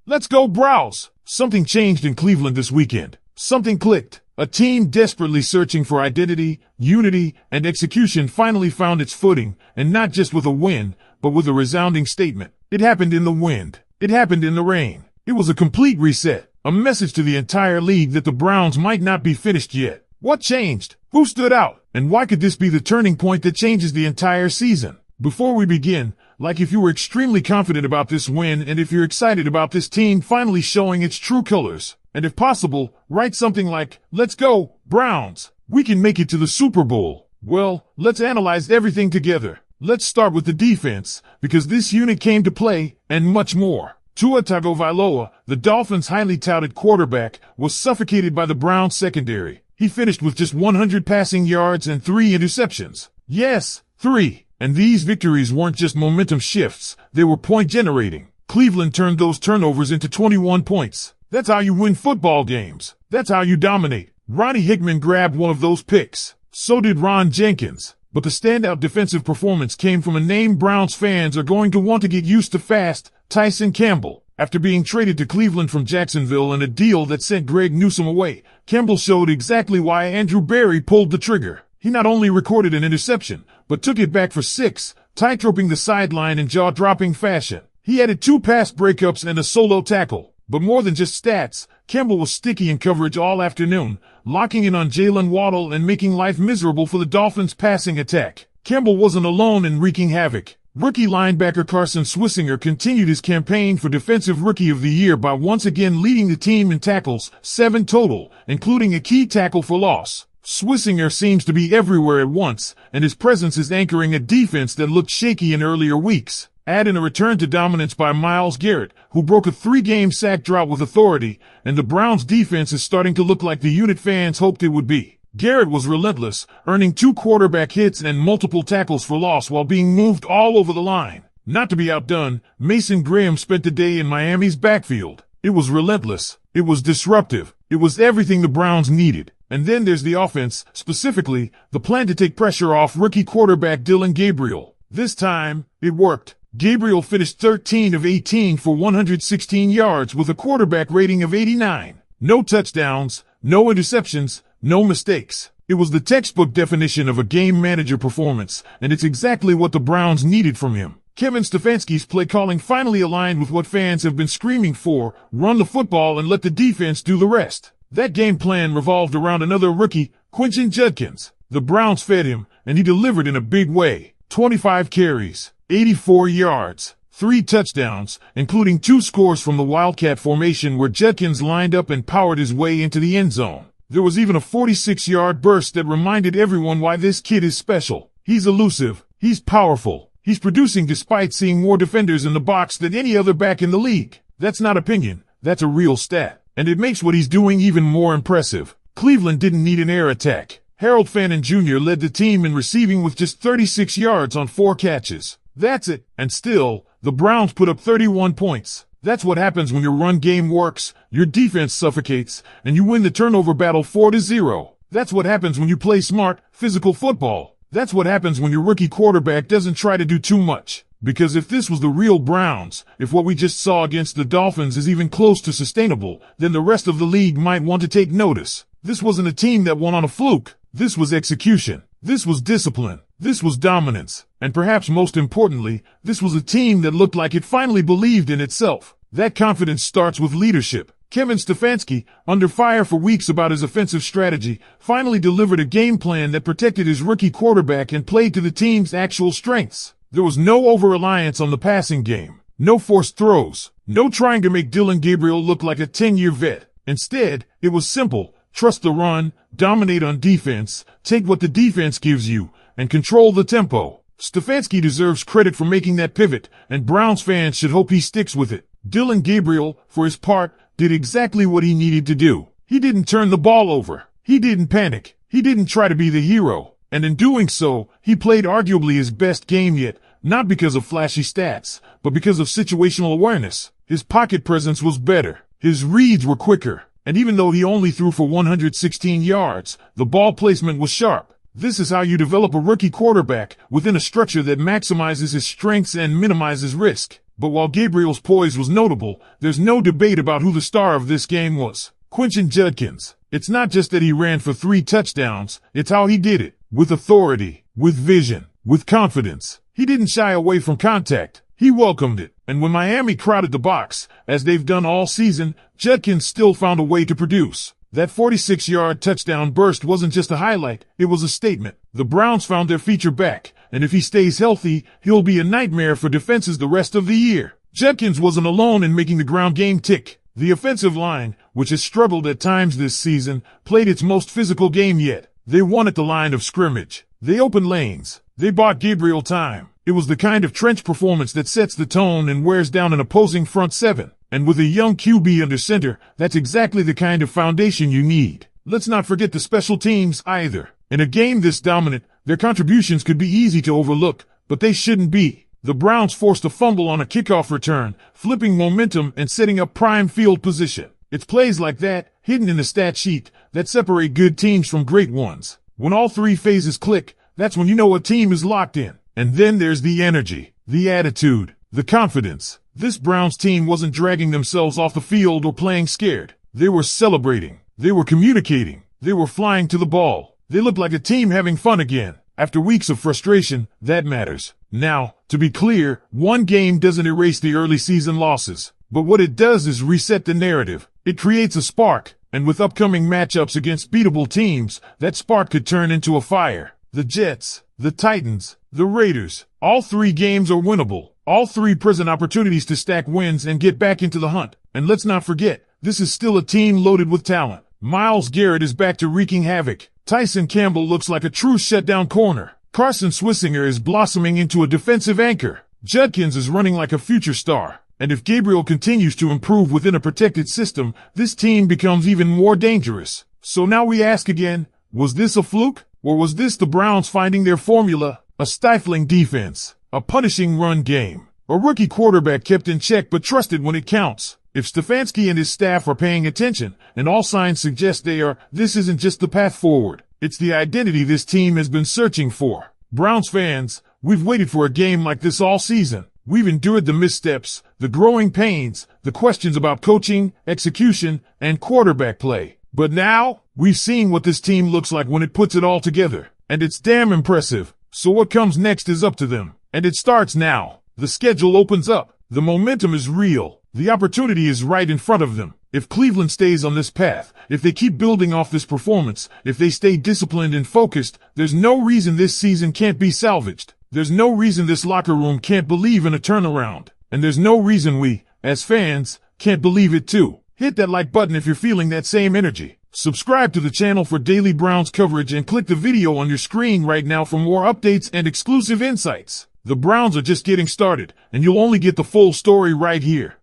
Let's go Browse! Something changed in Cleveland this weekend. Something clicked. A team desperately searching for identity, unity, and execution finally found its footing, and not just with a win, but with a resounding statement. It happened in the wind. It happened in the rain. It was a complete reset, a message to the entire league that the Browns might not be finished yet. What changed? Who stood out? And why could this be the turning point that changes the entire season? Before we begin, like if you were extremely confident about this win and if you're excited about this team finally showing its true colors, and if possible, write something like, "Let's go, Browns. We can make it to the Super Bowl." Well, let's analyze everything together. Let's start with the defense, because this unit came to play, and much more. Tua Tagovailoa, the Dolphins' highly touted quarterback, was suffocated by the Browns' secondary. He finished with just 100 passing yards and 3 interceptions. Yes, 3. And these victories weren't just momentum shifts, they were point generating. Cleveland turned those turnovers into 21 points. That's how you win football games. That's how you dominate. Ronnie Hickman grabbed one of those picks. So did Ron Jenkins. But the standout defensive performance came from a name Browns fans are going to want to get used to fast, Tyson Campbell. After being traded to Cleveland from Jacksonville in a deal that sent Greg Newsome away, Campbell showed exactly why Andrew Berry pulled the trigger. He not only recorded an interception, but took it back for 6, tightroping the sideline in jaw-dropping fashion. He added 2 pass breakups and a solo tackle. But more than just stats, Campbell was sticky in coverage all afternoon, locking in on Jalen Waddle and making life miserable for the Dolphins' passing attack. Campbell wasn't alone in wreaking havoc. Rookie linebacker Carson Swissinger continued his campaign for Defensive Rookie of the Year by once again leading the team in tackles, 7 total, including a key tackle for loss. Swissinger seems to be everywhere at once, and his presence is anchoring a defense that looked shaky in earlier weeks. Add in a return to dominance by Myles Garrett, who broke a 3-game sack drought with authority, and the Browns' defense is starting to look like the unit fans hoped it would be. Garrett was relentless, earning 2 quarterback hits and multiple tackles for loss while being moved all over the line. Not to be outdone, Mason Graham spent the day in Miami's backfield. It was relentless. It was disruptive. It was everything the Browns needed. And then there's the offense, specifically, the plan to take pressure off rookie quarterback Dillon Gabriel. This time, it worked. Gabriel finished 13 of 18 for 116 yards with a quarterback rating of 89. No touchdowns, no interceptions, no mistakes. It was the textbook definition of a game manager performance, and it's exactly what the Browns needed from him. Kevin Stefanski's play calling finally aligned with what fans have been screaming for: run the football and let the defense do the rest. That game plan revolved around another rookie, Quentin Judkins. The Browns fed him, and he delivered in a big way. 25 carries, 84 yards, 3 touchdowns, including 2 scores from the Wildcat formation where Judkins lined up and powered his way into the end zone. There was even a 46-yard burst that reminded everyone why this kid is special. He's elusive, he's powerful, he's producing despite seeing more defenders in the box than any other back in the league. That's not opinion, that's a real stat. And it makes what he's doing even more impressive. Cleveland didn't need an air attack. Harold Fannin Jr. led the team in receiving with just 36 yards on 4 catches. That's it. And still, the Browns put up 31 points. That's what happens when your run game works, your defense suffocates, and you win the turnover battle 4-0. That's what happens when you play smart, physical football. That's what happens when your rookie quarterback doesn't try to do too much. Because if this was the real Browns, if what we just saw against the Dolphins is even close to sustainable, then the rest of the league might want to take notice. This wasn't a team that won on a fluke. This was execution. This was discipline. This was dominance. And perhaps most importantly, this was a team that looked like it finally believed in itself. That confidence starts with leadership. Kevin Stefanski, under fire for weeks about his offensive strategy, finally delivered a game plan that protected his rookie quarterback and played to the team's actual strengths. There was no over-reliance on the passing game. No forced throws. No trying to make Dillon Gabriel look like a 10-year vet. Instead, it was simple. Trust the run, dominate on defense, take what the defense gives you, and control the tempo. Stefanski deserves credit for making that pivot, and Browns fans should hope he sticks with it. Dillon Gabriel, for his part, did exactly what he needed to do. He didn't turn the ball over. He didn't panic. He didn't try to be the hero. And in doing so, he played arguably his best game yet, not because of flashy stats, but because of situational awareness. His pocket presence was better. His reads were quicker. And even though he only threw for 116 yards, the ball placement was sharp. This is how you develop a rookie quarterback within a structure that maximizes his strengths and minimizes risk. But while Gabriel's poise was notable, there's no debate about who the star of this game was. Quentin Judkins. It's not just that he ran for 3 touchdowns, it's how he did it. With authority, with vision, with confidence. He didn't shy away from contact. He welcomed it. And when Miami crowded the box, as they've done all season, Judkins still found a way to produce. That 46-yard touchdown burst wasn't just a highlight, it was a statement. The Browns found their feature back, and if he stays healthy, he'll be a nightmare for defenses the rest of the year. Judkins wasn't alone in making the ground game tick. The offensive line, which has struggled at times this season, played its most physical game yet. They won at the line of scrimmage. They opened lanes. They bought Gabriel time. It was the kind of trench performance that sets the tone and wears down an opposing front seven. And with a young QB under center, that's exactly the kind of foundation you need. Let's not forget the special teams either. In a game this dominant, their contributions could be easy to overlook, but they shouldn't be. The Browns forced a fumble on a kickoff return, flipping momentum and setting up prime field position. It's plays like that, hidden in the stat sheet, that separate good teams from great ones. When all 3 phases click, that's when you know a team is locked in. And then there's the energy, the attitude, the confidence. This Browns team wasn't dragging themselves off the field or playing scared. They were celebrating. They were communicating. They were flying to the ball. They looked like a team having fun again. After weeks of frustration, that matters. Now, to be clear, one game doesn't erase the early season losses. But what it does is reset the narrative. It creates a spark. And with upcoming matchups against beatable teams, that spark could turn into a fire. The Jets, the Titans, the Raiders. All 3 games are winnable. All 3 present opportunities to stack wins and get back into the hunt. And let's not forget, this is still a team loaded with talent. Myles Garrett is back to wreaking havoc. Tyson Campbell looks like a true shutdown corner. Carson Swissinger is blossoming into a defensive anchor. Judkins is running like a future star. And if Gabriel continues to improve within a protected system, this team becomes even more dangerous. So now we ask again, was this a fluke? Or was this the Browns finding their formula? A stifling defense. A punishing run game. A rookie quarterback kept in check but trusted when it counts. If Stefanski and his staff are paying attention, and all signs suggest they are, this isn't just the path forward. It's the identity this team has been searching for. Browns fans, we've waited for a game like this all season. We've endured the missteps, the growing pains, the questions about coaching, execution, and quarterback play. But now, we've seen what this team looks like when it puts it all together. And it's damn impressive. So what comes next is up to them. And it starts now. The schedule opens up. The momentum is real. The opportunity is right in front of them. If Cleveland stays on this path, if they keep building off this performance, if they stay disciplined and focused, there's no reason this season can't be salvaged. There's no reason this locker room can't believe in a turnaround. And there's no reason we, as fans, can't believe it too. Hit that like button if you're feeling that same energy. Subscribe to the channel for daily Browns coverage and click the video on your screen right now for more updates and exclusive insights. The Browns are just getting started, and you'll only get the full story right here.